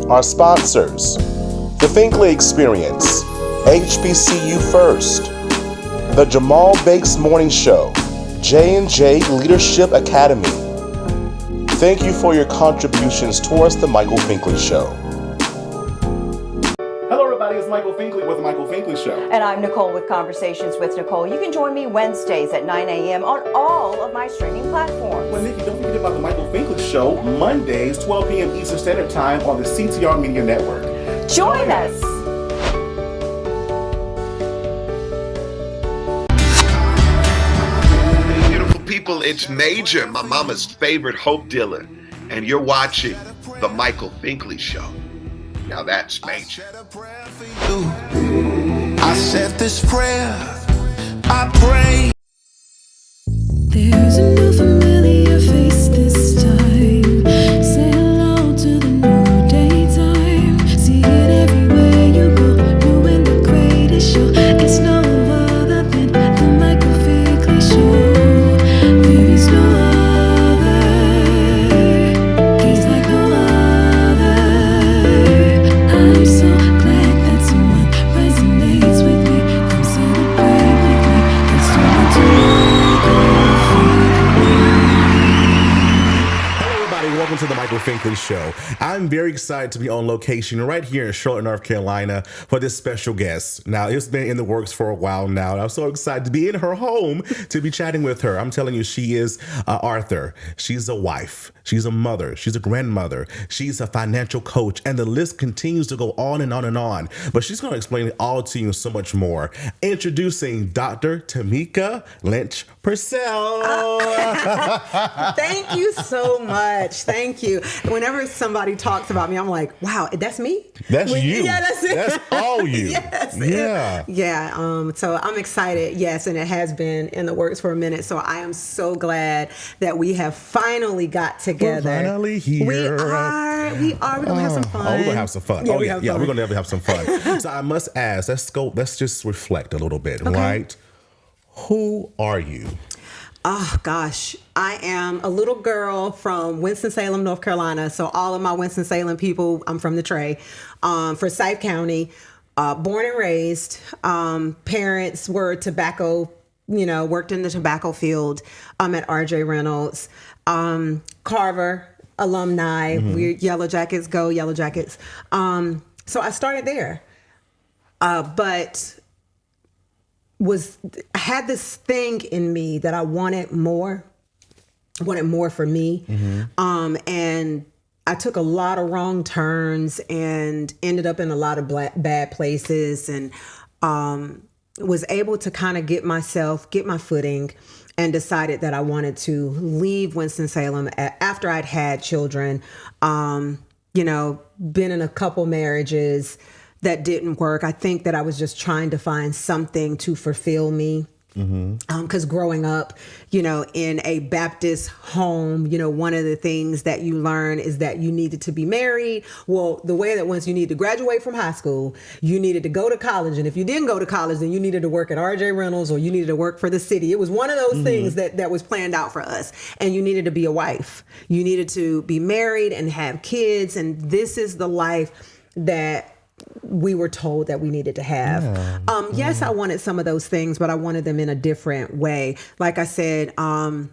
Our sponsors: the Finkley Experience, HBCU First, the Jamal Bakes Morning Show, J&J Leadership Academy. Thank you for your contributions towards the Michael Finkley Show. Hello everybody, it's Michael Finkley with the Michael Finkley Show. And I'm Nicole with Conversations with Nicole. You can join me Wednesdays at 9 a.m. on all of my streaming platforms. Well, Nikki, don't forget about the Michael Finkley Show, Mondays, 12 p.m. Eastern Standard Time on the CTR Media Network. Join us. People, it's Major, my mama's favorite hope dealer, and you're watching The Michael Finkley Show. Now that's Major. I said this prayer, I pray. There's a new familiar face this time. Say hello to the new daytime. See it everywhere you go, doing the greatest show. It's no other than the Michael Finkley Show. There is no other. He's like no other. I'm so glad that someone resonates with me. Come celebrate with me. Let's do it Hello everybody, welcome to the Michael Finkley Show. I'm very excited to be on location right here in Charlotte, North Carolina for this special guest. Now, it's been in the works for a while now, and I'm so excited to be in her home to be chatting with her. I'm telling you, she is Arthur. She's a wife. She's a mother. She's a grandmother. She's a financial coach, and the list continues to go on and on and on. But she's going to explain it all to you and so much more. Introducing Dr. Tomeka Lynch-Purcell. Thank you so much. Thank you. Whenever somebody talks about me, I'm like, wow, that's me? That's you. Yeah, that's it. That's all you. Yes. Yeah. Yeah. So I'm excited. Yes. And it has been in the works for a minute. So I am so glad that we have finally got together. We're finally here. We are. We're going to have some fun. Oh, we're going to have some fun. Yeah, We're going to definitely have some fun. So I must ask, let's just reflect a little bit, right? Who are you? Oh, gosh. I am a little girl from Winston-Salem, North Carolina. So all of my Winston-Salem people, I'm from the Tray, Forsyth County, born and raised. Parents were tobacco, worked in the tobacco field at RJ Reynolds. Carver alumni. We're Yellow Jackets, go Yellow Jackets. So I started there. But I had this thing in me that I wanted more for me. And I took a lot of wrong turns and ended up in a lot of bad places, and was able to kind of get my footing, and decided that I wanted to leave Winston-Salem after I'd had children, been in a couple marriages that didn't work. I think that I was just trying to find something to fulfill me. Because growing up, in a Baptist home, one of the things that you learn is that you needed to be married. Well, the way that once you need to graduate from high school, you needed to go to college. And if you didn't go to college, then you needed to work at RJ Reynolds, or you needed to work for the city. It was one of those things that was planned out for us. And you needed to be a wife. You needed to be married and have kids. And this is the life that we were told that we needed to have. Yes, I wanted some of those things, but I wanted them in a different way. Like I said, when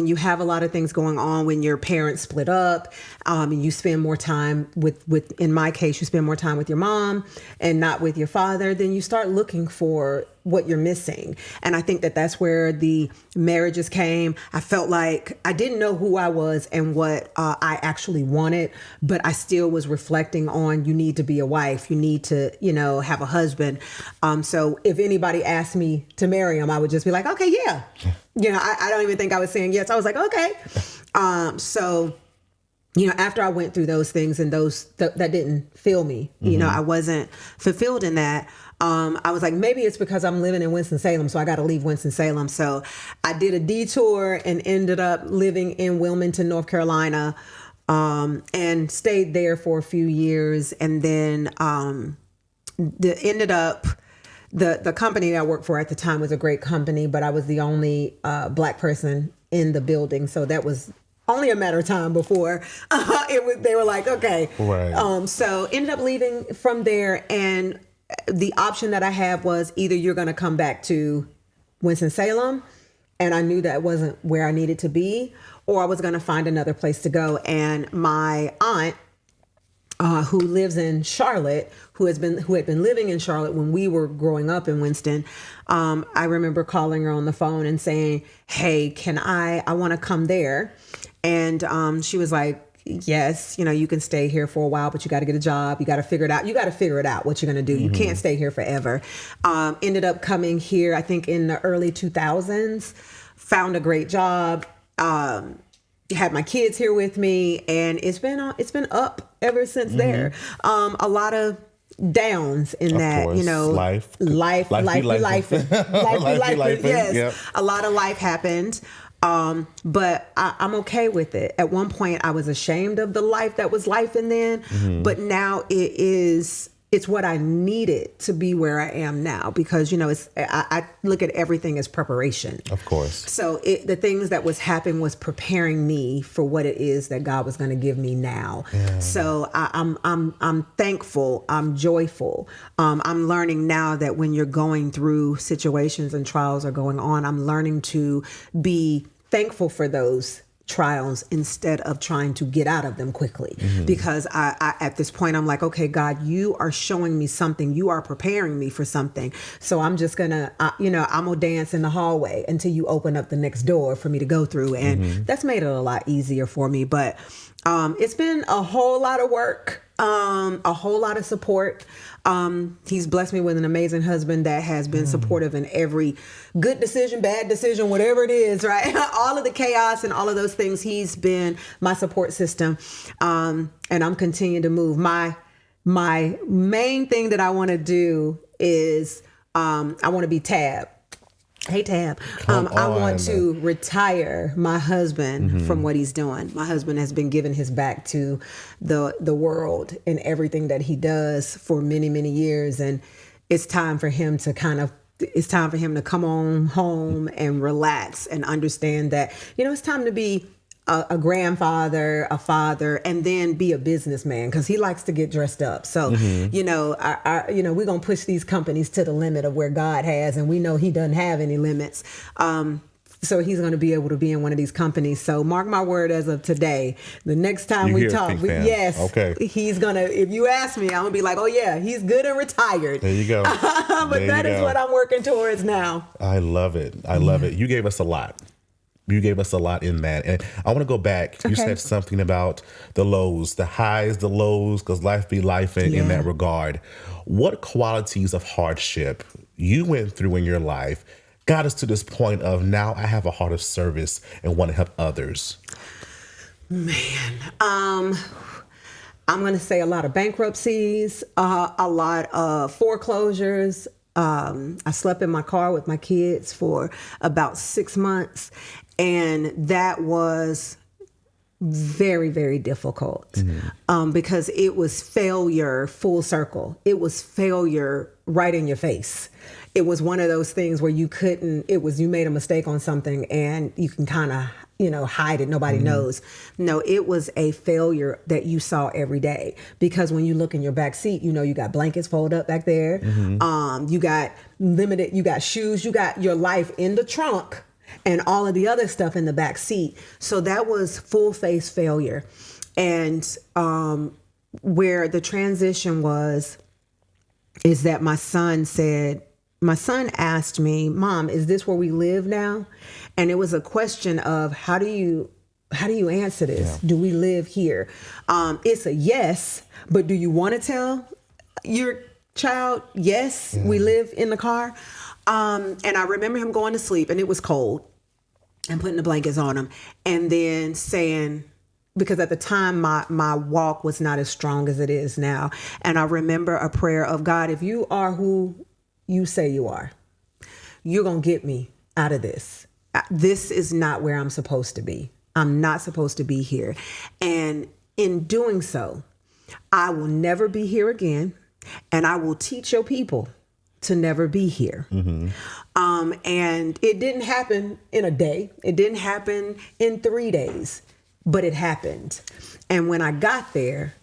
you have a lot of things going on, when your parents split up, and you spend more time with, in my case, you spend more time with your mom and not with your father, then you start looking for what you're missing. And I think that that's where the marriages came. I felt like I didn't know who I was and what I actually wanted, but I still was reflecting on, you need to be a wife, you need to, have a husband. So if anybody asked me to marry him, I would just be like, okay, yeah. I don't even think I was saying yes. I was like, okay. So after I went through those things and that didn't fill me, I wasn't fulfilled in that. I was like, maybe it's because I'm living in Winston-Salem, so I got to leave Winston-Salem. So I did a detour and ended up living in Wilmington, North Carolina, and stayed there for a few years. And then ended up, the company that I worked for at the time was a great company, but I was the only Black person in the building. So that was only a matter of time before they were like, okay. Right. So ended up leaving from there, and the option that I had was either you're going to come back to Winston-Salem, and I knew that wasn't where I needed to be, or I was going to find another place to go. And my aunt, who lives in Charlotte, who had been living in Charlotte when we were growing up in Winston, I remember calling her on the phone and saying, hey, I want to come there. And she was like, yes, you can stay here for a while, but you got to get a job. You got to figure it out. You got to figure it out what you're going to do. You can't stay here forever. Ended up coming here, I think in the early 2000s, found a great job. Had my kids here with me, and it's been up ever since there. A lot of downs in of that, course. Life. Yes, yep. A lot of life happened. But I'm okay with it. At one point, I was ashamed of the life that was life, and then, but now it's what I needed to be where I am now, because I look at everything as preparation. Of course. So the things that was happening was preparing me for what it is that God was going to give me now. Yeah. So I'm thankful. I'm joyful. I'm learning now that when you're going through situations and trials are going on, I'm learning to be thankful for those trials instead of trying to get out of them quickly. Because I at this point, I'm like, okay, God, you are showing me something. You are preparing me for something. So I'm just gonna, I'm gonna dance in the hallway until you open up the next door for me to go through. And that's made it a lot easier for me. But it's been a whole lot of work, a whole lot of support. He's blessed me with an amazing husband that has been supportive in every good decision, bad decision, whatever it is, right? All of the chaos and all of those things. He's been my support system. And I'm continuing to move. My main thing that I want to do is, I want to be Tab. Hey, Tab. I want to retire my husband from what he's doing. My husband has been giving his back to the world and everything that he does for many, many years. And it's time for him to come on home and relax and understand that, it's time to be a grandfather, a father, and then be a businessman, because he likes to get dressed up. So, we're going to push these companies to the limit of where God has, and we know he doesn't have any limits. So he's going to be able to be in one of these companies. So mark my word, as of today, the next time we talk, he's going to, if you ask me, I'm going to be like, oh yeah, he's good and retired. There you go. But that is what I'm working towards now. I love it. I love it. You gave us a lot. You gave us a lot in that. And I want to go back. You said something about the lows, the highs, the lows, because life be life in that regard. What qualities of hardship you went through in your life got us to this point of now I have a heart of service and want to help others? Man, I'm going to say a lot of bankruptcies, a lot of foreclosures. I slept in my car with my kids for about 6 months. And that was very, very difficult because it was failure full circle. It was failure right in your face. It was one of those things where you made a mistake on something and you can kind of, hide it. Nobody knows. No, it was a failure that you saw every day, because when you look in your back seat, you got blankets folded up back there. You got shoes, you got your life in the trunk, and all of the other stuff in the back seat. So that was full face failure. And where the transition is that my son asked me, Mom, is this where we live now? And it was a question of how do you answer this? Yeah. Do we live here? It's a yes, but do you want to tell your child, yes, we live in the car? And I remember him going to sleep, and it was cold, and putting the blankets on him, and then saying, because at the time my walk was not as strong as it is now. And I remember a prayer of, God, if you are who you say you are, you're going to get me out of this. This is not where I'm supposed to be. I'm not supposed to be here. And in doing so, I will never be here again. And I will teach your people to never be here. And it didn't happen in a day. It didn't happen in 3 days. but it happened. And when I got there,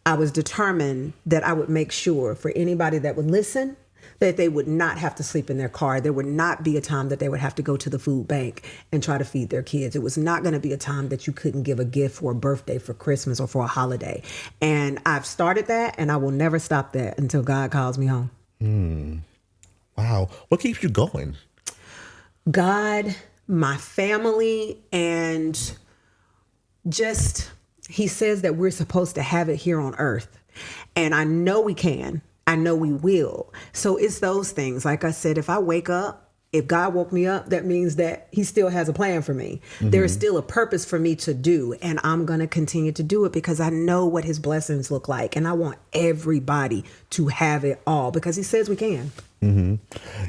I was determined that I would make sure for anybody that would listen, that they would not have to sleep in their car. There would not be a time that they would have to go to the food bank and try to feed their kids. It was not going to be a time that you couldn't give a gift for a birthday, for Christmas, or for a holiday. And I've started that, and I will never stop that until God calls me home. Wow. What keeps you going? God, my family, and just, he says that we're supposed to have it here on earth. And I know we can. I know we will. So it's those things. Like I said, if I wake up, if God woke me up, that means that he still has a plan for me. There is still a purpose for me to do. And I'm going to continue to do it because I know what his blessings look like. And I want everybody to have it all because he says we can.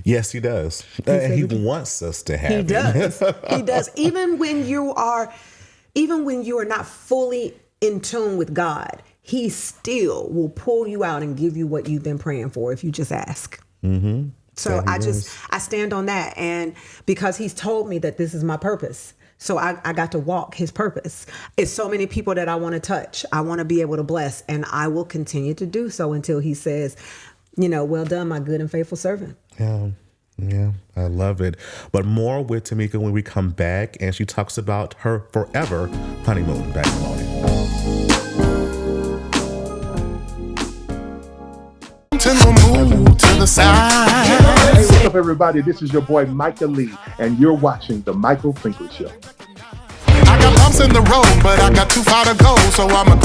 Yes, he does. He wants us to have it. He does. He does. Even when you are not fully in tune with God, he still will pull you out and give you what you've been praying for if you just ask. So I stand on that. And because he's told me that this is my purpose. So I got to walk his purpose. It's so many people that I want to touch. I want to be able to bless. And I will continue to do so until he says, well done, my good and faithful servant. Yeah, I love it. But more with Tomeka when we come back, and she talks about her forever honeymoon back on it. To the moon, to the side. Hey, what's up, everybody? This is your boy, Michael Lee, and you're watching The Michael Finkley Show. I got lumps in the road, but I got too far to go, so I'm a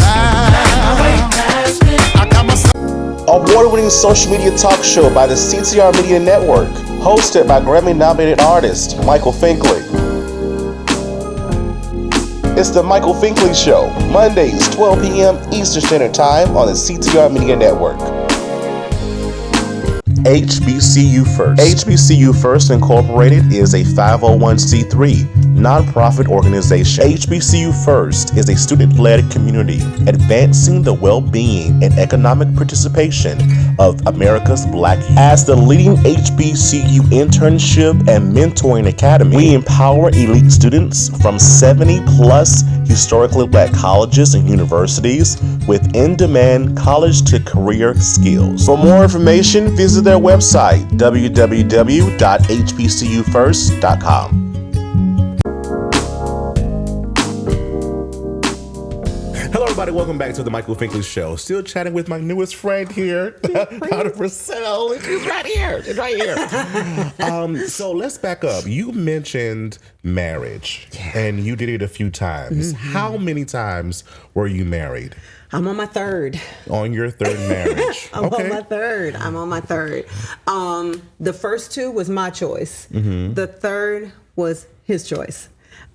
I got myself. Award-winning social media talk show by the CTR Media Network, hosted by Grammy-nominated artist Michael Finkley. It's the Michael Finkley Show, Mondays, 12 p.m. Eastern Standard Time on the CTR Media Network. HBCU First. HBCU First Incorporated is a 501c3 nonprofit organization. HBCU First is a student-led community advancing the well-being and economic participation of America's Black youth. As the leading HBCU internship and mentoring academy, we empower elite students from 70-plus historically Black colleges and universities with in-demand college-to-career skills. For more information, visit their website, www.hbcufirst.com. Hello, everybody. Welcome back to the Michael Finkley Show. Still chatting with my newest friend here, Purcell. And she's right here. She's right here. So let's back up. You mentioned marriage, and you did it a few times. How many times were you married? I'm on my third. On your third marriage. I'm on my third. The first two was my choice. The third was his choice.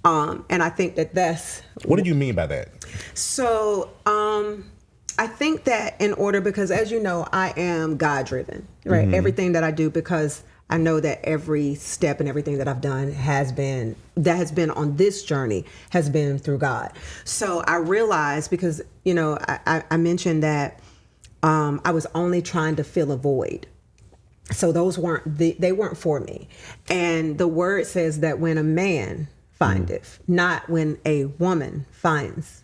And I think that's... What do you mean by that? So I think that in order, because as you know, I am God-driven, right? Everything that I do, because I know that every step and everything that I've done has been on this journey has been through God. So I realized, because, I mentioned that I was only trying to fill a void. So those they weren't for me. And the word says that when a man findeth, not when a woman findeth.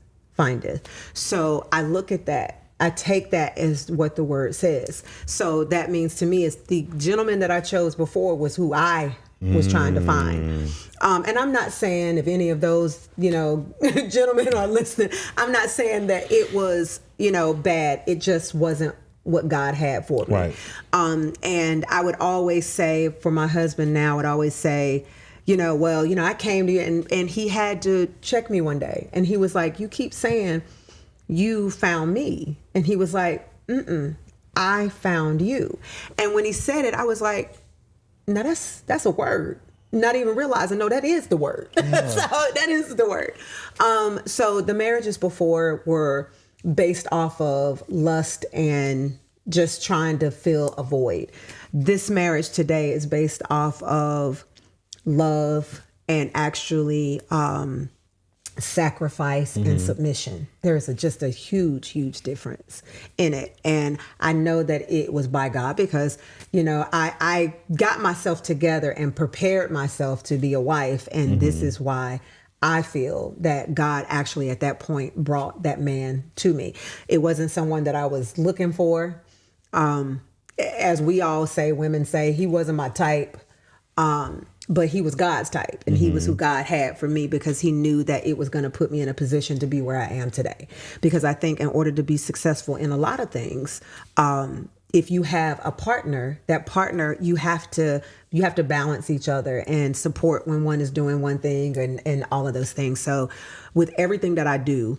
So I look at that. I take that as what the word says. So that means to me is the gentleman that I chose before was who I was trying to find. And I'm not saying if any of those, gentlemen are listening, I'm not saying that it was, bad. It just wasn't what God had for me. Right. And I would always say, for my husband now, I would always say, I came to you and he had to check me one day. And he was like, you keep saying you found me. And he was like, I found you. And when he said it, I was like, no, that's a word. Not even realizing, no, that is the word. Yeah. So that is the word. So the marriages before were based off of lust and just trying to fill a void. This marriage today is based off of love and actually sacrifice and submission. There's just a huge difference in it. And I know that it was by God because, I got myself together and prepared myself to be a wife. And this is why I feel that God actually at that point brought that man to me. It wasn't someone that I was looking for. As we all say, women say, he wasn't my type. But he was God's type, and he was who God had for me, because he knew that it was going to put me in a position to be where I am today. Because I think in order to be successful in a lot of things, if you have a partner, that partner, you have to balance each other and support when one is doing one thing and all of those things. So with everything that I do,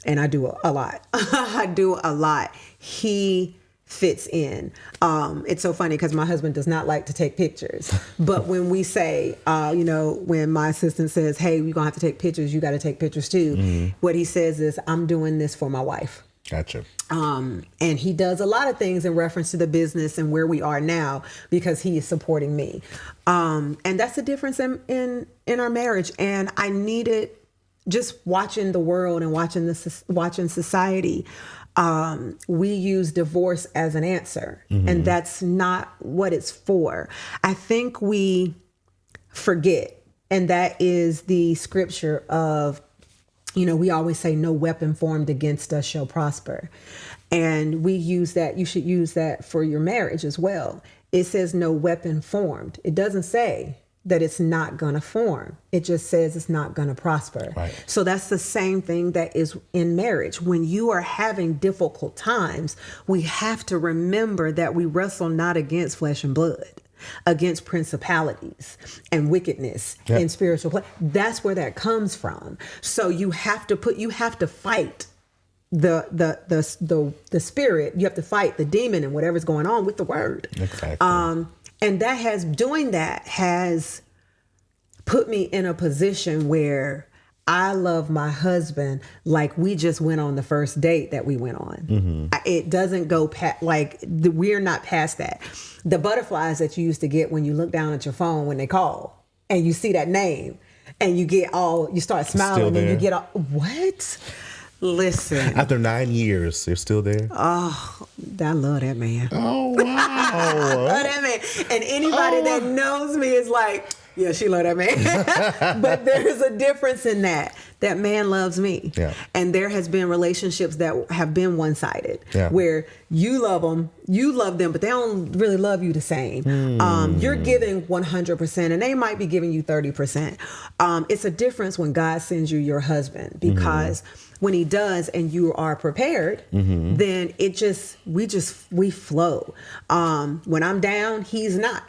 and I do a lot, he fits in. It's so funny because my husband does not like to take pictures, but when we say, when my assistant says, hey, we're gonna have to take pictures, you got to take pictures too. What he says is, I'm doing this for my wife. Gotcha. And he does a lot of things in reference to the business and where we are now, because he is supporting me. And that's the difference in our marriage. And I needed, just watching the world and watching society, we use divorce as an answer, and that's not what it's for. I think we forget, and that is the scripture of, we always say no weapon formed against us shall prosper. And we use that. You should use that for your marriage as well. It says no weapon formed. It doesn't say that it's not going to form. It just says it's not going to prosper. Right. So that's the same thing that is in marriage. When you are having difficult times, we have to remember that we wrestle not against flesh and blood, against principalities and wickedness and spiritual play. That's where that comes from. So you have to fight the spirit. You have to fight the demon and whatever's going on with the word. Exactly. And doing that has put me in a position where I love my husband like we just went on the first date that we went on. It doesn't go past, we're not past that. The butterflies that you used to get when you look down at your phone when they call and you see that name and you start smiling and you get all, what? Listen. After 9 years, you're still there? Oh, I love that man. Oh, wow. I love that man. And anybody that knows me is like, yeah, she love that man. But there's a difference in that. That man loves me. Yeah. And there has been relationships that have been one-sided, where you love them, but they don't really love you the same. You're giving 100% and they might be giving you 30%. It's a difference when God sends you your husband, because when he does and you are prepared, then we flow. When I'm down, he's not.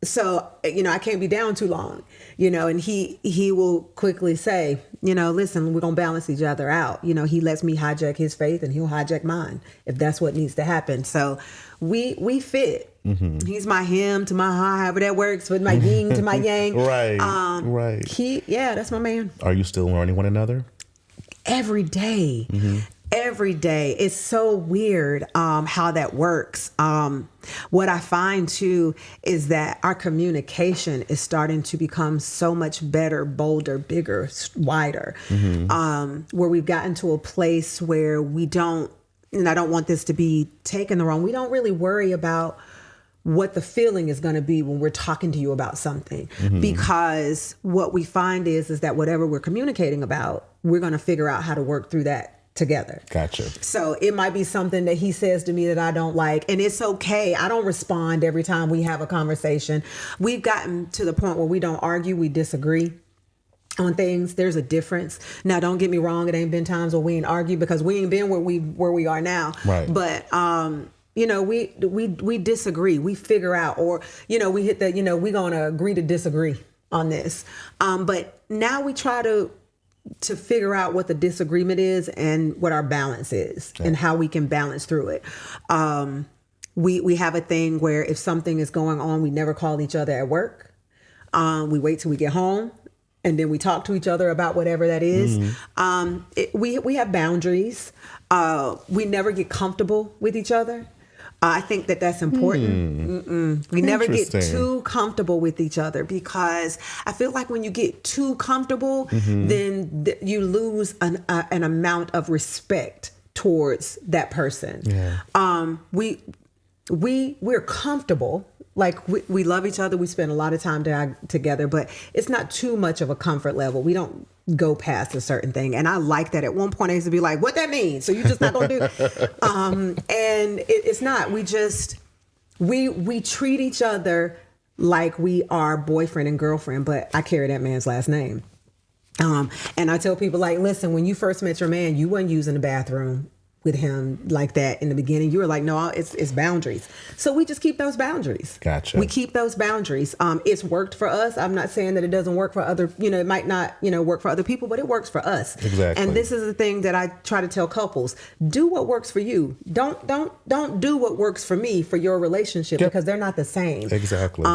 So, I can't be down too long, and he will quickly say, listen, we're going to balance each other out. He lets me hijack his faith and he'll hijack mine if that's what needs to happen. So we fit. He's my him to my ha, however that works, with my yin to my yang. Right. Right. That's my man. Are you still learning one another? Every day. Every day. It's so weird how that works. What I find too is that our communication is starting to become so much better, bolder, bigger, wider, where we've gotten to a place where we don't, and I don't want this to be taken the wrong, we don't really worry about what the feeling is going to be when we're talking to you about something, because what we find is that whatever we're communicating about, we're going to figure out how to work through that together. Gotcha. So it might be something that he says to me that I don't like, and it's okay. I don't respond every time we have a conversation. We've gotten to the point where we don't argue, we disagree on things. There's a difference. Now, don't get me wrong. It ain't been times where we ain't argued, because we ain't been where we are now. Right. But, we disagree. We figure out, or, we hit the, we're going to agree to disagree on this. But now we try to figure out what the disagreement is and what our balance is, and how we can balance through it. We have a thing where if something is going on, we never call each other at work. We wait till we get home, and then we talk to each other about whatever that is. We have boundaries. We never get comfortable with each other. I think that's important. We never get too comfortable with each other, because I feel like when you get too comfortable, then you lose an amount of respect towards that person. Yeah. we're comfortable. Like we love each other. We spend a lot of time together, but it's not too much of a comfort level. We don't go past a certain thing. And I like that. At one point I used to be like, what that means? So you're just not going to do and it's not. We treat each other like we are boyfriend and girlfriend, but I carry that man's last name. And I tell people, like, listen, when you first met your man, you weren't using the bathroom with him like that in the beginning. You were like, no, it's boundaries. So we just keep those boundaries. Gotcha. We keep those boundaries. It's worked for us. I'm not saying that it doesn't work for other, it might not, work for other people, but it works for us. Exactly. And this is the thing that I try to tell couples: do what works for you. Don't do what works for me for your relationship, because they're not the same. Exactly.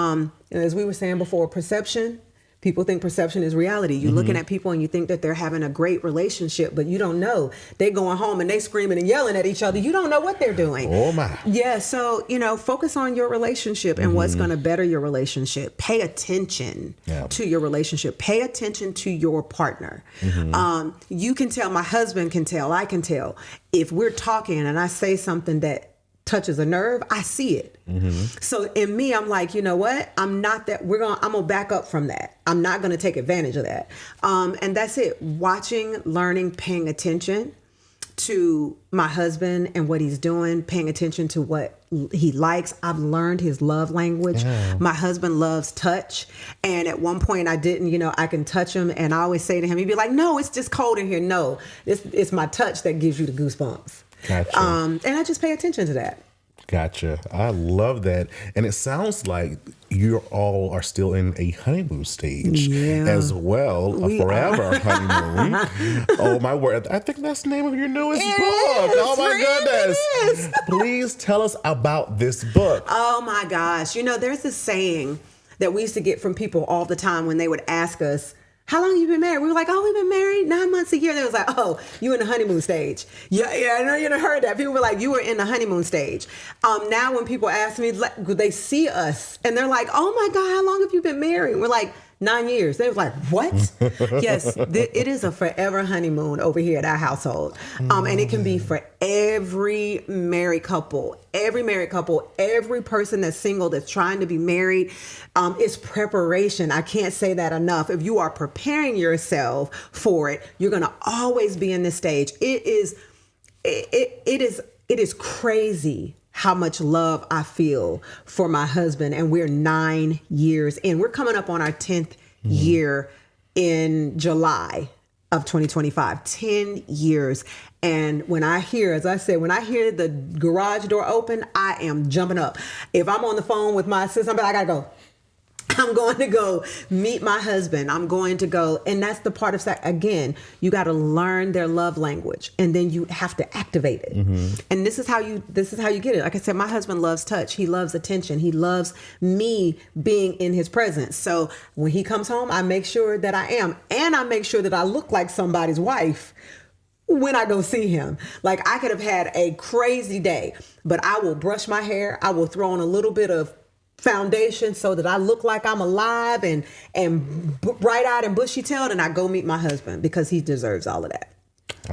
As we were saying before, perception. People think perception is reality. You're looking at people and you think that they're having a great relationship, but you don't know. They going home and they screaming and yelling at each other. You don't know what they're doing. Oh my. Yeah. So, focus on your relationship and what's going to better your relationship. Pay attention to your relationship. Pay attention to your partner. You can tell, my husband can tell, I can tell. If we're talking and I say something that touches a nerve, I see it. So in me, I'm like, you know what? I'm gonna back up from that. I'm not gonna take advantage of that. And that's it. Watching, learning, paying attention to my husband and what he's doing, paying attention to what he likes. I've learned his love language. My husband loves touch. And at one point I didn't, I can touch him, and I always say to him, he'd be like, no, it's just cold in here. No, it's my touch that gives you the goosebumps. Gotcha. And I just pay attention to that. Gotcha. I love that. And it sounds like you all are still in a honeymoon stage as well. A forever honeymoon. Oh my word. I think that's the name of your newest book. Oh my goodness. Please tell us about this book. Oh my gosh. There's this saying that we used to get from people all the time when they would ask us, how long have you been married? We were like, we've been married 9 months, a year. They was like, you in the honeymoon stage. Yeah, I know you done heard that. People were like, you were in the honeymoon stage. Now when people ask me, they see us and they're like, oh my God, how long have you been married? We're like, 9 years. They was like, what? Yes, it is a forever honeymoon over here at our household. And it can be for every married couple, every person that's single, that's trying to be married. It's preparation. I can't say that enough. If you are preparing yourself for it, you're going to always be in this stage. It is crazy how much love I feel for my husband. And we're 9 years in. We're coming up on our 10th year in July of 2025. 10 years. And when I hear the garage door open, I am jumping up. If I'm on the phone with my assistant, I gotta go. I'm going to go meet my husband. I'm going to go. And that's the part of sex. Again, you got to learn their love language, and then you have to activate it. And this is how you get it. Like I said, my husband loves touch. He loves attention. He loves me being in his presence. So when he comes home, I make sure that I am. And I make sure that I look like somebody's wife when I go see him. Like, I could have had a crazy day, but I will brush my hair. I will throw on a little bit of foundation so that I look like I'm alive and bright-eyed and bushy-tailed, and I go meet my husband because he deserves all of that.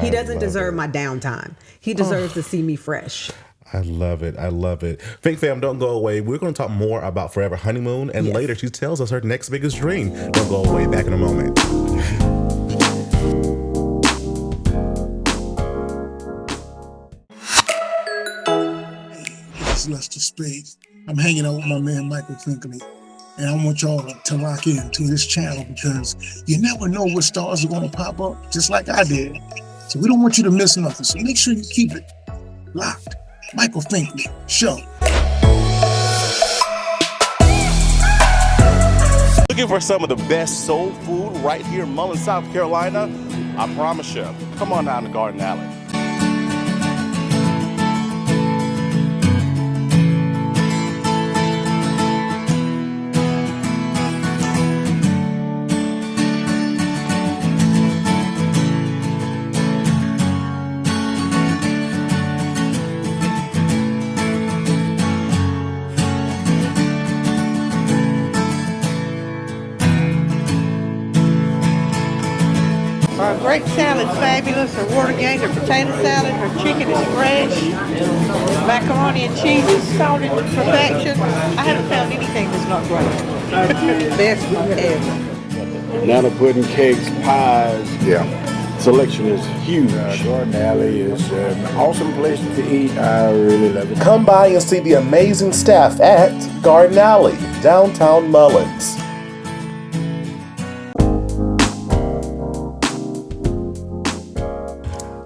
He doesn't deserve my downtime. He deserves to see me fresh. I love it. I love it. Fink fam, don't go away. We're going to talk more about Forever Honeymoon, and later she tells us her next biggest dream. Don't go away. Back in a moment. This is Lester Spades. I'm hanging out with my man Michael Finkley, and I want y'all to lock in to this channel, because you never know what stars are going to pop up, just like I did. So we don't want you to miss nothing. So make sure you keep it locked. Michael Finkley Show. Looking for some of the best soul food right here in Mullen, South Carolina? I promise you. Come on down to Garden Alley. grape salad fabulous. Her water gate, her potato salad, her chicken is fresh. Macaroni and cheese is salted to perfection. I haven't found anything that's not great. Best ever. Banana pudding, cakes, pies. Yeah. Selection is huge. Garden Alley is an awesome place to eat. I really love it. Come by and see the amazing staff at Garden Alley, downtown Mullins.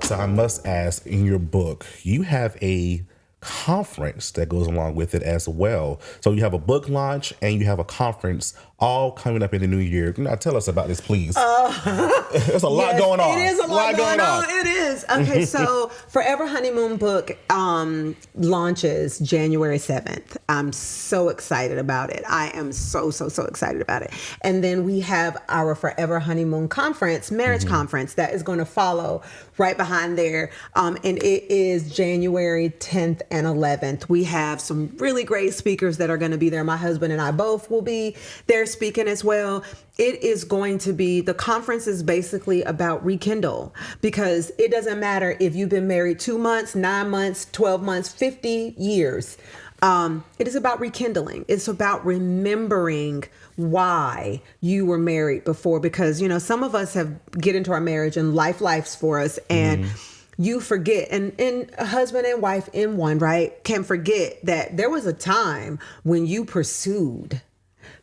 So I must ask, in your book, you have a conference that goes along with it as well. So you have a book launch and you have a conference all coming up in the new year. Now tell us about this, please. There's a lot going on. It is a lot going on. It is. Okay, so Forever Honeymoon book launches January 7th. I'm so excited about it. I am so excited about it. And then we have our Forever Honeymoon Conference, marriage conference, that is going to follow right behind there. And it is January 10th and 11th. We have some really great speakers that are going to be there. My husband and I both will be there speaking as well. It is going to be, the conference is basically about rekindle, because it doesn't matter if you've been married 2 months, 9 months, 12 months, 50 years. It is about rekindling. It's about remembering why you were married before, because, you know, some of us get into our marriage and life's for us, and you forget, and a husband and wife in one, right, can forget that there was a time when you pursued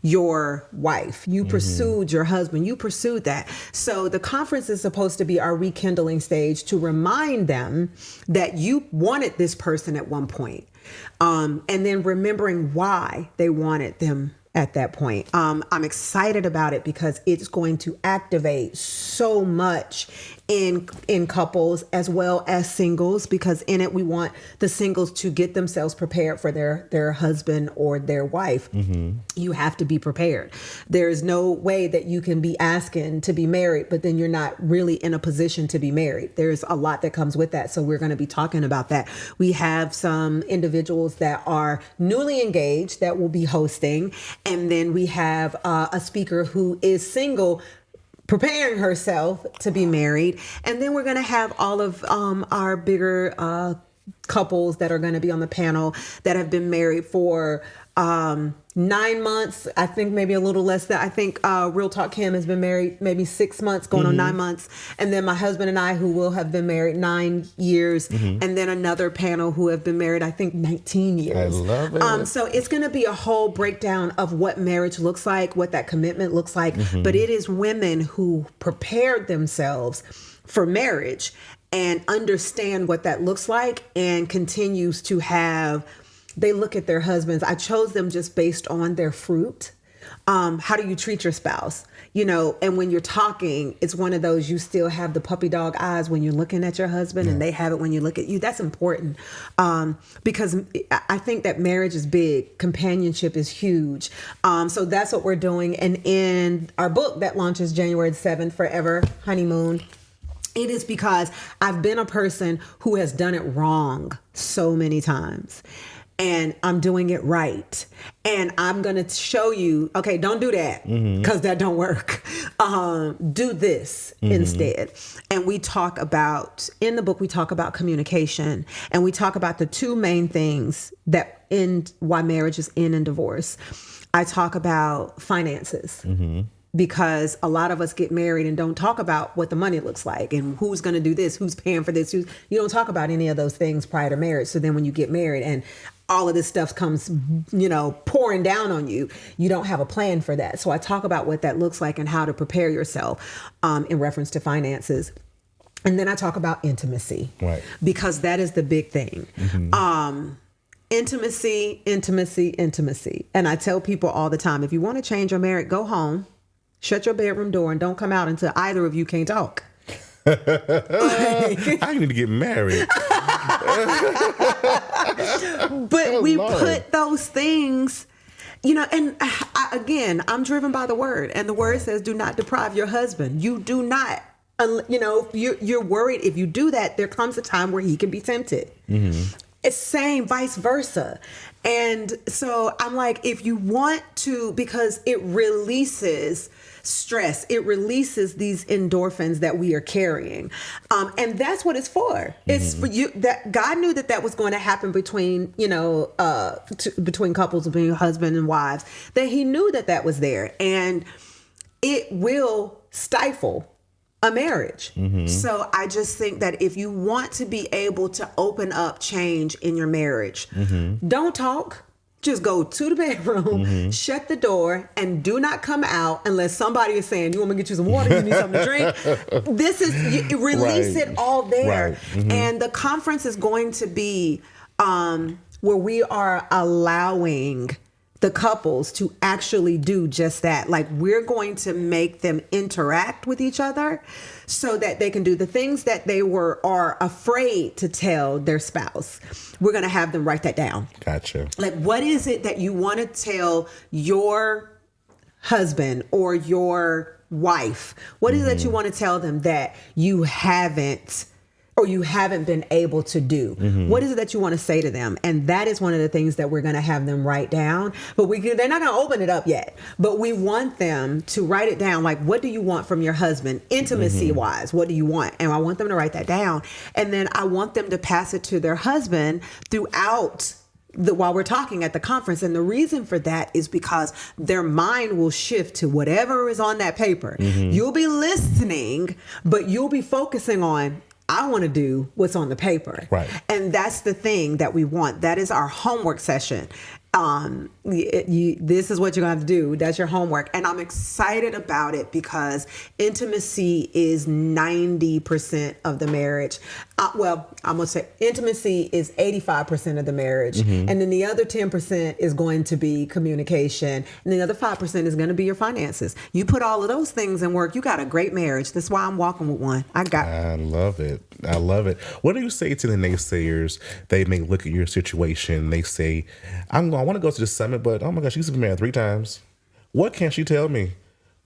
your wife, you pursued your husband, you pursued that. So the conference is supposed to be our rekindling stage to remind them that you wanted this person at one point. And then remembering why they wanted them at that point. I'm excited about it because it's going to activate so much in couples as well as singles, because in it we want the singles to get themselves prepared for their husband or their wife. You have to be prepared. There is no way that you can be asking to be married, but then you're not really in a position to be married. There's a lot that comes with that. So we're going to be talking about that. We have some individuals that are newly engaged that will be hosting. And then we have a speaker who is single, preparing herself to be married. And then we're going to have all of our bigger couples that are going to be on the panel that have been married for 9 months. I think maybe a little less than. I think Real Talk Kim has been married maybe 6 months, going on 9 months. And then my husband and I, who will have been married 9 years. And then another panel who have been married, I think, 19 years. I love it. So it's going to be a whole breakdown of what marriage looks like, what that commitment looks like. But it is women who prepared themselves for marriage and understand what that looks like, and continues to have, they look at their husbands. I chose them just based on their fruit. How do you treat your spouse? You know, and when you're talking, it's one of those, you still have the puppy dog eyes when you're looking at your husband, and they have it when you look at you. That's important, because I think that marriage is big. Companionship is huge. So that's what we're doing. And in our book that launches January 7th, Forever Honeymoon, it is because I've been a person who has done it wrong so many times. And I'm doing it right. And I'm going to show you, okay, don't do that, because that don't work. Do this instead. And we talk about, in the book, we talk about communication. And we talk about the two main things that end why marriages end in divorce. I talk about finances. Because a lot of us get married and don't talk about what the money looks like and who's going to do this, who's paying for this. You don't talk about any of those things prior to marriage. So then when you get married and all of this stuff comes, you know, pouring down on you, you don't have a plan for that. So I talk about what that looks like and how to prepare yourself in reference to finances. And then I talk about intimacy, right? Because that is the big thing. Intimacy. And I tell people all the time, if you want to change your marriage, go home. Shut your bedroom door and don't come out until either of you can't talk. I need to get married. But we put those things, you know, and again, I'm driven by the word. And the word says, do not deprive your husband. You do not, you know, you're worried if you do that, there comes a time where he can be tempted. It's same, vice versa. And so I'm like, if you want to, because it releases stress, it releases these endorphins that we are carrying. And that's what it's for. It's for you, that God knew that was going to happen between, between couples, between husband and wives, that he knew that was there, and it will stifle a marriage. So I just think that if you want to be able to open up change in your marriage, don't talk. Just go to the bedroom, shut the door, and do not come out unless somebody is saying, you want me to get you some water, you need something to drink. This is, release it all there. And the conference is going to be where we are allowing the couples to actually do just that. Like, we're going to make them interact with each other so that they can do the things that they are afraid to tell their spouse. We're going to have them write that down. Gotcha. Like, what is it that you want to tell your husband or your wife? What is it that you want to tell them that you haven't been able to do? What is it that you want to say to them? And that is one of the things that we're going to have them write down. But they're not going to open it up yet. But we want them to write it down. Like, what do you want from your husband? Intimacy wise, what do you want? And I want them to write that down. And then I want them to pass it to their husband throughout while we're talking at the conference. And the reason for that is because their mind will shift to whatever is on that paper. You'll be listening, but you'll be focusing on, I want to do what's on the paper. Right. And that's the thing that we want. That is our homework session. This is what you're going to have to do. That's your homework. And I'm excited about it because intimacy is 90% of the marriage. I'm going to say intimacy is 85% of the marriage. And then the other 10% is going to be communication. And the other 5% is going to be your finances. You put all of those things in work, you got a great marriage. That's why I'm walking with one. I love it. I love it. What do you say to the naysayers? They may look at your situation. They say, I want to go to the summit, but oh my gosh, she's been married 3 times. What can she tell me?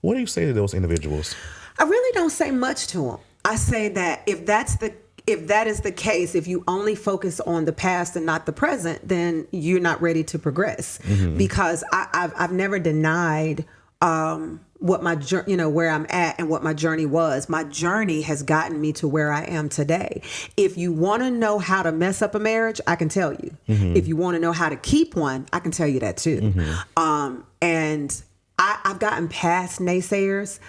What do you say to those individuals? I really don't say much to them. I say that if that is the case, if you only focus on the past and not the present, then you're not ready to progress. Because I've never denied what my where I'm at and what my journey was. My journey has gotten me to where I am today. If you want to know how to mess up a marriage, I can tell you. If you want to know how to keep one, I can tell you that too. And I've gotten past naysayers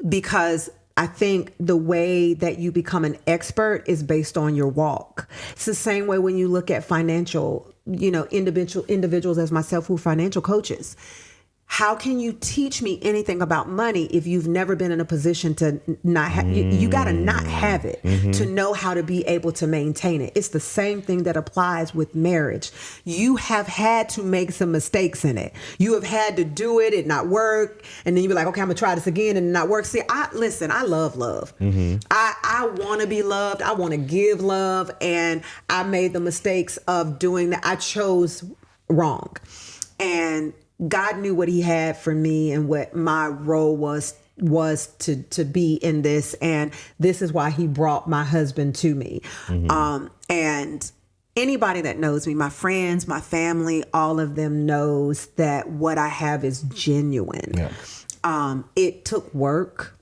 because I think the way that you become an expert is based on your walk. It's the same way when you look at financial, individuals as myself who are financial coaches. How can you teach me anything about money if you've never been in a position to not have, you got to not have it to know how to be able to maintain it. It's the same thing that applies with marriage. You have had to make some mistakes in it. You have had to do it not work. And then you be like, okay, I'm gonna try this again and it not work. See, I love love. I want to be loved. I want to give love. And I made the mistakes of doing that. I chose wrong. And God knew what he had for me and what my role was to be in this. And this is why he brought my husband to me. And anybody that knows me, my friends, my family, all of them knows that what I have is genuine. It took work,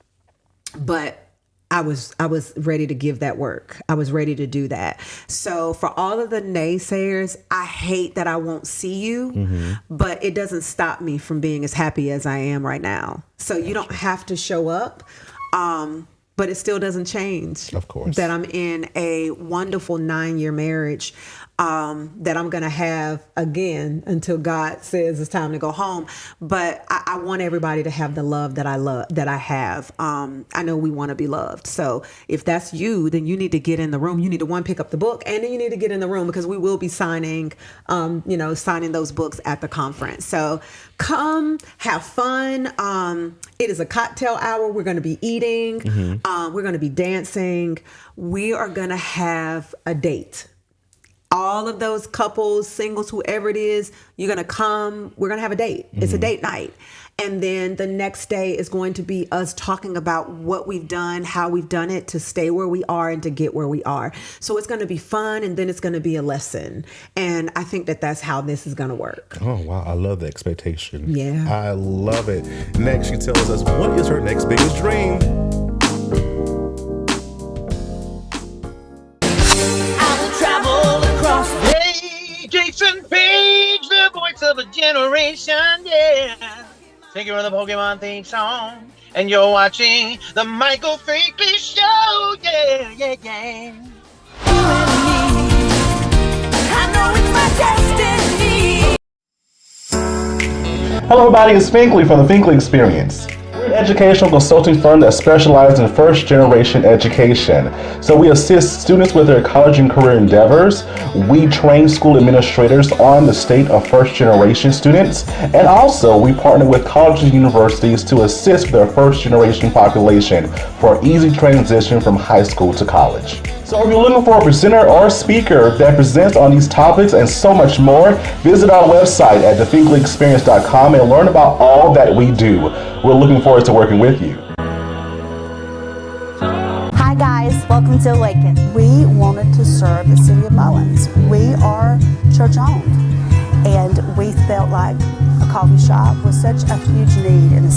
but I was ready to give that work. I was ready to do that. So for all of the naysayers, I hate that I won't see you, but it doesn't stop me from being as happy as I am right now. So you don't have to show up, but it still doesn't change. Of course. That I'm in a wonderful 9-year marriage that I'm going to have again until God says it's time to go home. But I want everybody to have the love that I have. I know we want to be loved. So if that's you, then you need to get in the room. You need to pick up the book, and then you need to get in the room because we will be signing those books at the conference. So come have fun. It is a cocktail hour. We're going to be eating. We're going to be dancing. We are going to have a date. all of those couples, singles, whoever it is, you're going to come. We're going to have a date. It's a date night. And then the next day is going to be us talking about what we've done, how we've done it to stay where we are and to get where we are. So it's going to be fun, and then it's going to be a lesson. And I think that that's how this is going to work. Oh, wow. I love the expectation. Yeah. I love it. Next, she tells us what is her next biggest dream? Jason Page, the voice of a generation, yeah. Singing with the Pokemon theme song. And you're watching the Michael Finkley Show, yeah, yeah, yeah. I know it's my destiny. Hello everybody, it's Finkley from the Finkley Experience. We're an educational consulting firm that specializes in first generation education. So we assist students with their college and career endeavors. We train school administrators on the state of first generation students. And also we partner with colleges and universities to assist their first generation population for easy transition from high school to college. So if you're looking for a presenter or speaker that presents on these topics and so much more, visit our website at thefinkleyexperience.com and learn about all that we do. We're looking forward to working with you. Hi guys, welcome to Awaken. We wanted to serve the city of Mullins. We are church owned, and we felt like a coffee shop was such a huge need in the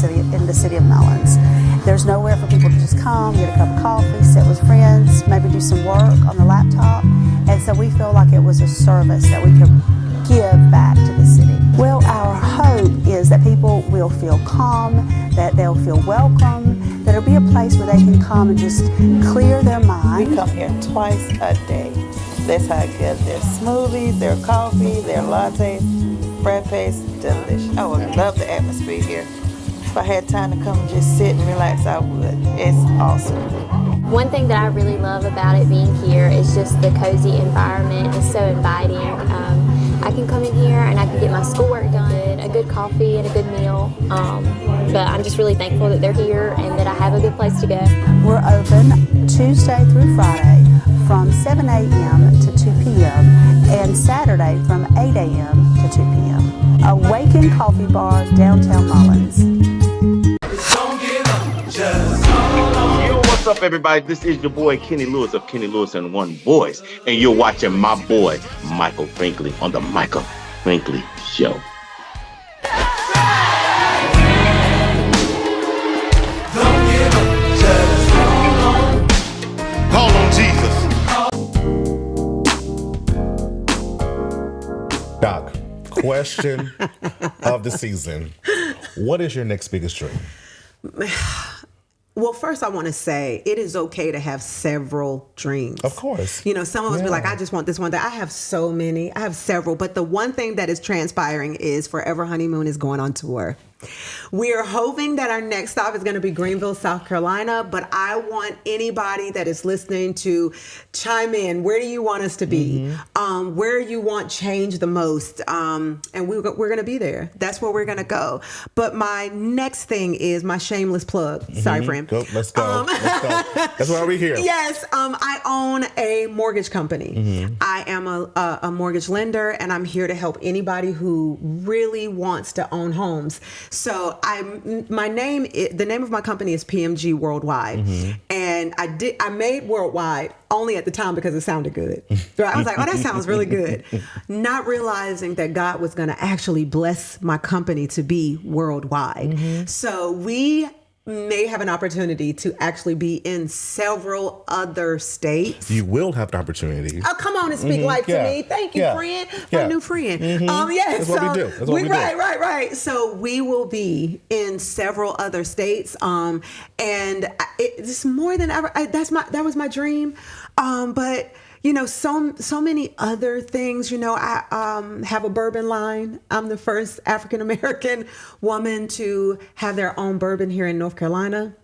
city of Mullins. There's nowhere for people to just come, get a cup of coffee, sit with friends, maybe do some work on the laptop. And so we feel like it was a service that we could give back to the city. Well, our hope is that people will feel calm, that they'll feel welcome, that it'll be a place where they can come and just clear their mind. We come here twice a day. That's how good their smoothies, their coffee, their lattes, frappes, delicious. I would love the atmosphere here. If I had time to come and just sit and relax, I would. It's awesome. One thing that I really love about it being here is just the cozy environment. It's so inviting. I can come in here and I can get my schoolwork done, a good coffee and a good meal. But I'm just really thankful that they're here and that I have a good place to go. We're open Tuesday through Friday from 7 a.m. to 2 p.m. and Saturday from 8 a.m. to 2 p.m. Awaken Coffee Bar, downtown Mullins. Yo, what's up, everybody? This is your boy Kenny Lewis of Kenny Lewis and One Voice, and you're watching my boy Michael Finkley on the Michael Finkley Show. Call on Jesus. Doc, question of the season. What is your next biggest dream? Well, first I want to say it is okay to have several dreams. Of course. You know, some of us be like, I just want this one. I have so many. I have several. But the one thing that is transpiring is Forever Honeymoon is going on tour. We are hoping that our next stop is going to be Greenville, South Carolina, but I want anybody that is listening to chime in. Where do you want us to be? Where you want change the most? And we're going to be there. That's where we're going to go. But my next thing is my shameless plug. Sorry, friend. Let's go. Let's go. That's why we're here. Yes. I own a mortgage company. I am a mortgage lender, and I'm here to help anybody who really wants to own homes. So the name of my company is PMG Worldwide, and I made Worldwide only at the time because it sounded good. So I was like, oh, that sounds really good. Not realizing that God was going to actually bless my company to be worldwide. So we may have an opportunity to actually be in several other states. You will have the opportunity. Oh, come on and speak life to me. Thank you, friend. My new friend. That's what we do. That's what we do. Right. So we will be in several other states. And it's more than ever. That was my dream. But you know, so many other things. You know, I have a bourbon line. I'm the first African American woman to have their own bourbon here in North Carolina,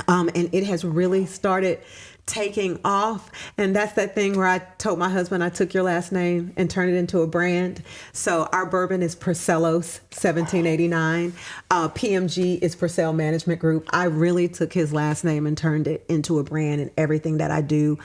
and it has really started taking off. And that's that thing where I told my husband I took your last name and turned it into a brand. So our bourbon is Purcellos 1789. PMG is Purcell Management Group. I really took his last name and turned it into a brand in everything that I do.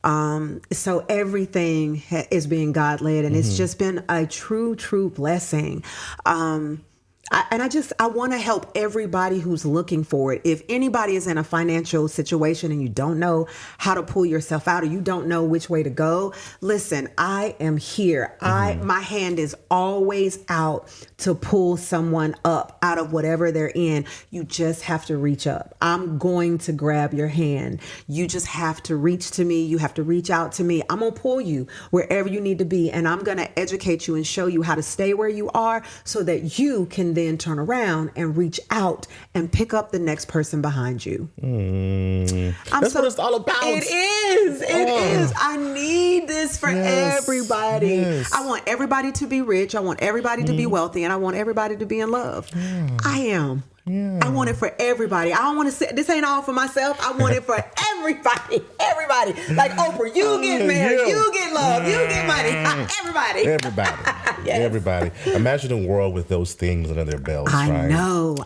So everything is being God led, and it's just been a true blessing. I want to help everybody who's looking for it. If anybody is in a financial situation and you don't know how to pull yourself out, or you don't know which way to go, listen, I am here. My hand is always out to pull someone up out of whatever they're in. You just have to reach up. I'm going to grab your hand. You just have to reach to me. You have to reach out to me. I'm going to pull you wherever you need to be, and I'm going to educate you and show you how to stay where you are so that you can then turn around and reach out and pick up the next person behind you. That's what it's all about. It is. It is. I need this for everybody. Yes. I want everybody to be rich. I want everybody to be wealthy, and I want everybody to be in love. I am. I want it for everybody. I don't want to say this ain't all for myself. I want it for everybody. Everybody. Like Oprah, you get married, you get love, you get money. Everybody. Yes. Everybody. Imagine a world with those things under their belts, right? I know.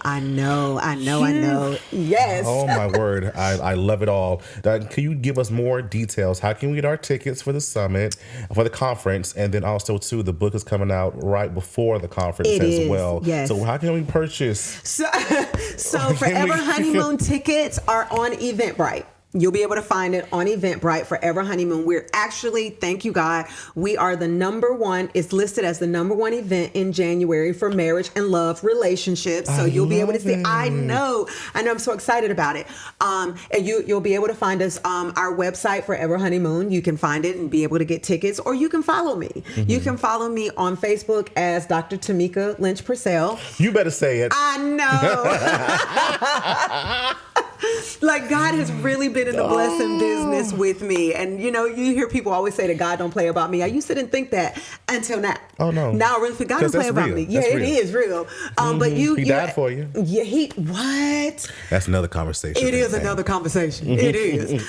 Yes. Oh my word. I love it all. Can you give us more details? How can we get our tickets for the summit, for the conference, and then also too, the book is coming out right before the conference as well. Yes. So how can we purchase? So Forever Honeymoon tickets are on Eventbrite. You'll be able to find it on Eventbrite, Forever Honeymoon. We're actually, thank you, God, we are the #1. It's listed as the #1 event in January for marriage and love relationships. So you'll be able to see. I know. I'm so excited about it. And you'll be able to find us our website, Forever Honeymoon. You can find it and be able to get tickets, or you can follow me. You can follow me on Facebook as Dr. Tomeka Lynch-Purcell. You better say it. I know. Like, God has really been in the blessing business with me. And, you hear people always say that God don't play about me. I used to didn't think that until now. Oh, no. Now I really think God don't play about me. Yeah, it is real. But He died for you. Yeah, what? That's another conversation. It is another conversation. It is.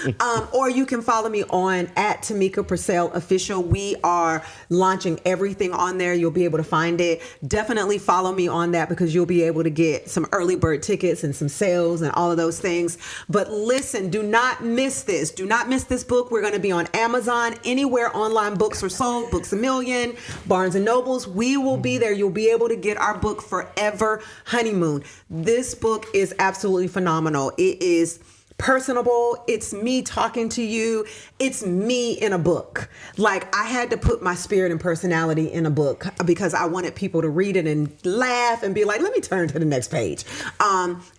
Or you can follow me on at Tomeka Purcell Official. We are launching everything on there. You'll be able to find it. Definitely follow me on that, because you'll be able to get some early bird tickets and some sales and all of those things. But listen, do not miss this. Do not miss this book. We're going to be on Amazon, anywhere online books are sold, Books A Million, Barnes and Nobles. We will be there. You'll be able to get our book, Forever Honeymoon. This book is absolutely phenomenal. It is personable. It's me talking to you. It's me in a book. Like, I had to put my spirit and personality in a book because I wanted people to read it and laugh and be like, let me turn to the next page.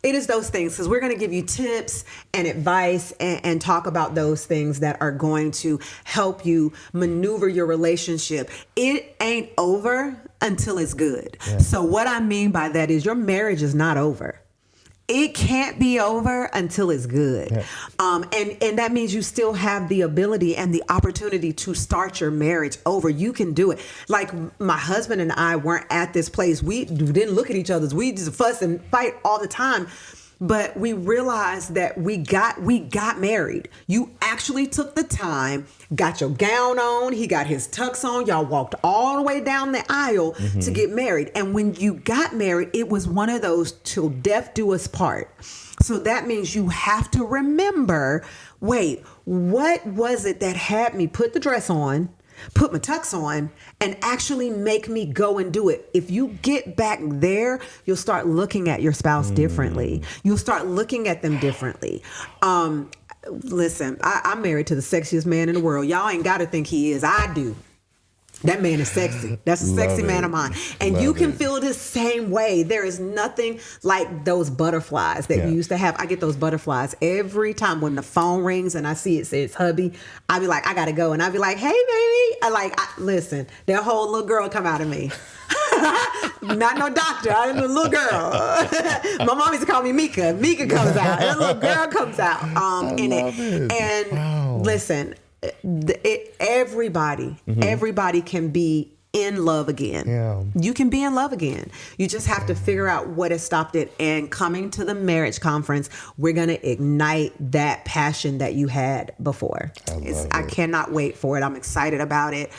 It is those things, because we're going to give you tips and advice and talk about those things that are going to help you maneuver your relationship. It ain't over until it's good. Yeah. So what I mean by that is your marriage is not over. It can't be over until it's good. Yeah. And that means you still have the ability and the opportunity to start your marriage over. You can do it. Like, my husband and I weren't at this place. We didn't look at each other. We just fuss and fight all the time. But we realized that we got married. You actually took the time, got your gown on, he got his tux on, y'all walked all the way down the aisle to get married. And when you got married, it was one of those till death do us part. So that means you have to remember, wait, what was it that had me put the dress on, put my tux on, and actually make me go and do it? If you get back there, you'll start looking at your spouse differently. You'll start looking at them differently. Listen, I'm married to the sexiest man in the world. Y'all ain't got to think he is. I do. That man is sexy. That's a sexy man of mine. And you can feel the same way. There is nothing like those butterflies that you used to have. I get those butterflies every time when the phone rings and I see it says hubby. I be like, I got to go. And I be like, hey, baby. Listen, that whole little girl come out of me. Not no doctor. I'm a little girl. My mom used to call me Mika. Mika comes out. That little girl comes out in it. And listen, everybody can be in love again. Yeah. You can be in love again. You just have to figure out what has stopped it. And coming to the marriage conference, we're going to ignite that passion that you had before. I cannot wait for it. I'm excited about it.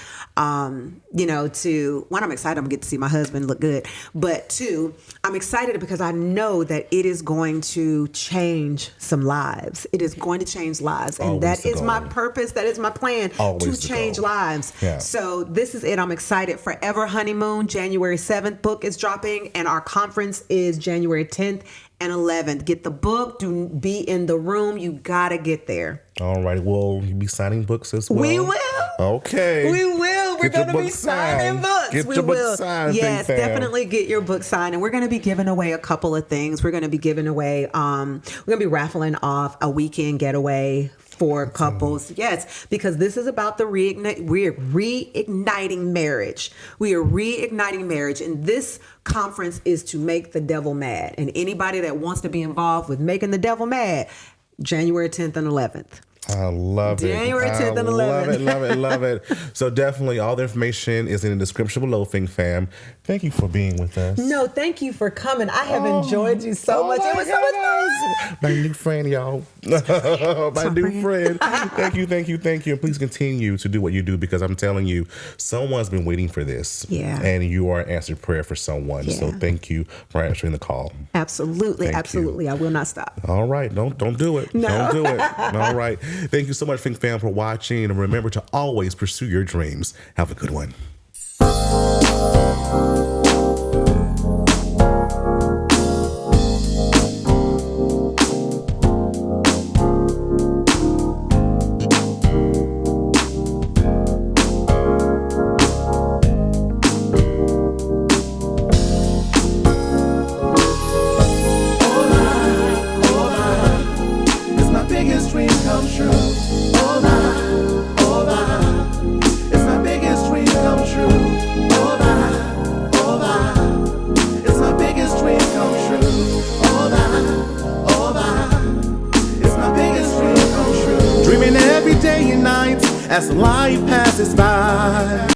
You know, to one, I'm excited I'm gonna get to see my husband look good, but two, I'm excited because I know that it is going to change some lives. It is going to change lives, and Always that the is goal. my purpose. That is my plan Always to the change goal. lives. Yeah. So this is it. I'm excited. Forever Honeymoon, January 7th book is dropping, and our conference is January 10th and 11th. Get the book. Do be in the room. You gotta get there. All right. Will you be signing books as well? We will. Okay. We will. We're Get your going to be book signing signed. books. Get We your book will. signed, Yes, Think Fam. definitely get your book signed. And we're going to be giving away a couple of things. We're going to be giving away, we're going to be raffling off a weekend getaway for couples. Yes, because this is about the we're reigniting marriage. We are reigniting marriage. And this conference is to make the devil mad. And anybody that wants to be involved with making the devil mad, January 10th and 11th. I love it. January 10th and 11th. Love it, love it, love it. So definitely all the information is in the description below, Think Fam. Thank you for being with us. No, thank you for coming. I have enjoyed you so much. It was so much fun. My new friend, y'all. My new friend. Thank you, thank you, thank you. And please continue to do what you do, because I'm telling you, someone's been waiting for this. Yeah. And you are answered prayer for someone. Yeah. So thank you for answering the call. Absolutely, Thank absolutely. I will not stop. All right. Don't do it. No. Don't do it. All right. Thank you so much, Think Fam, for watching. And remember to always pursue your dreams. Have a good one. It's my biggest dream come true. Oh my, it's my biggest dream come true. Oh my, it's my biggest dream come true. Oh my, it's my biggest dream come true. Dreaming every day and night as life passes by.